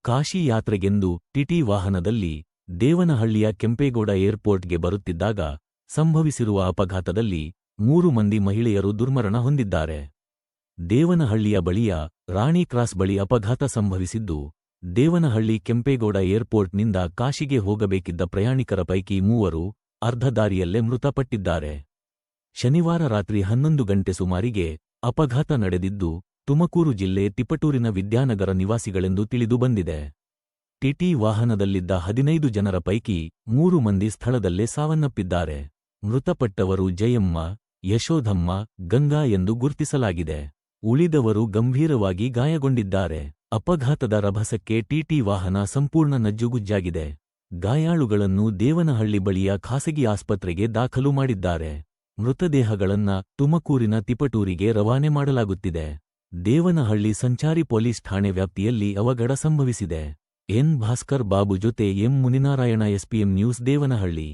Kashi ಯಾತ್ರೆಗೆಂದು TT ವಾಹನದಲ್ಲಿ ದೇವನಹಳ್ಳಿಯ ಕೆಂಪೇಗೌಡ ಏರ್ಪೋರ್ಟ್ಗೆ ಬರುತ್ತಿದ್ದಾಗ ಸಂಭವಿಸಿರುವ ಅಪಘಾತದಲ್ಲಿ 3 ಮಂದಿ ಮಹಿಳೆಯರು ದುರ್ಮರಣ ಹೊಂದಿದ್ದಾರೆ. ದೇವನಹಳ್ಳಿಯ ಬಳಿಯ ರಾಣಿ ಕ್ರಾಸ್ ಬಳಿ ಅಪಘಾತ ಸಂಭವಿಸಿದ್ದು, ದೇವನಹಳ್ಳಿ ಕೆಂಪೇಗೌಡ ಏರ್ಪೋರ್ಟ್ನಿಂದ ಕಾಶಿಗೆ ಹೋಗಬೇಕಿದ್ದ ಪ್ರಯಾಣಿಕರ ಪೈಕಿ 3 ಅರ್ಧ ದಾರಿಯಲ್ಲೇ ಮೃತಪಟ್ಟಿದ್ದಾರೆ. ಶನಿವಾರ ರಾತ್ರಿ 11 ಗಂಟೆ ಸುಮಾರಿಗೆ ಅಪಘಾತ ನಡೆದಿದ್ದು, ತುಮಕೂರು ಜಿಲ್ಲೆ ತಿಪಟೂರಿನ ವಿದ್ಯಾನಗರ ನಿವಾಸಿಗಳೆಂದು ತಿಳಿದುಬಂದಿದೆ. ಟಿಟಿ ವಾಹನದಲ್ಲಿದ್ದ 15 ಜನರ ಪೈಕಿ 3 ಮಂದಿ ಸ್ಥಳದಲ್ಲೇ ಸಾವನ್ನಪ್ಪಿದ್ದಾರೆ. ಮೃತಪಟ್ಟವರು ಜಯಮ್ಮ, ಯಶೋಧಮ್ಮ, ಗಂಗಾ ಎಂದು ಗುರ್ತಿಸಲಾಗಿದೆ. ಉಳಿದವರು ಗಂಭೀರವಾಗಿ ಗಾಯಗೊಂಡಿದ್ದಾರೆ. ಅಪಘಾತದ ರಭಸಕ್ಕೆ ಟಿಟಿ ವಾಹನ ಸಂಪೂರ್ಣ ನಜ್ಜುಗುಜ್ಜಾಗಿದೆ. ಗಾಯಾಳುಗಳನ್ನು ದೇವನಹಳ್ಳಿ ಬಳಿಯ ಖಾಸಗಿ ಆಸ್ಪತ್ರೆಗೆ ದಾಖಲು ಮಾಡಿದ್ದಾರೆ. ಮೃತದೇಹಗಳನ್ನ ತುಮಕೂರಿನ ತಿಪಟೂರಿಗೆ ರವಾನೆ ಮಾಡಲಾಗುತ್ತಿದೆ. ದೇವನಹಳ್ಳಿ ಸಂಚಾರಿ ಪೊಲೀಸ್ ಠಾಣೆ ವ್ಯಾಪ್ತಿಯಲ್ಲಿ ಅವಘಡ ಸಂಭವಿಸಿದೆ. ಎನ್ ಭಾಸ್ಕರ್ ಬಾಬು ಜೊತೆ M Muninarayana, SPM news, Devanahalli.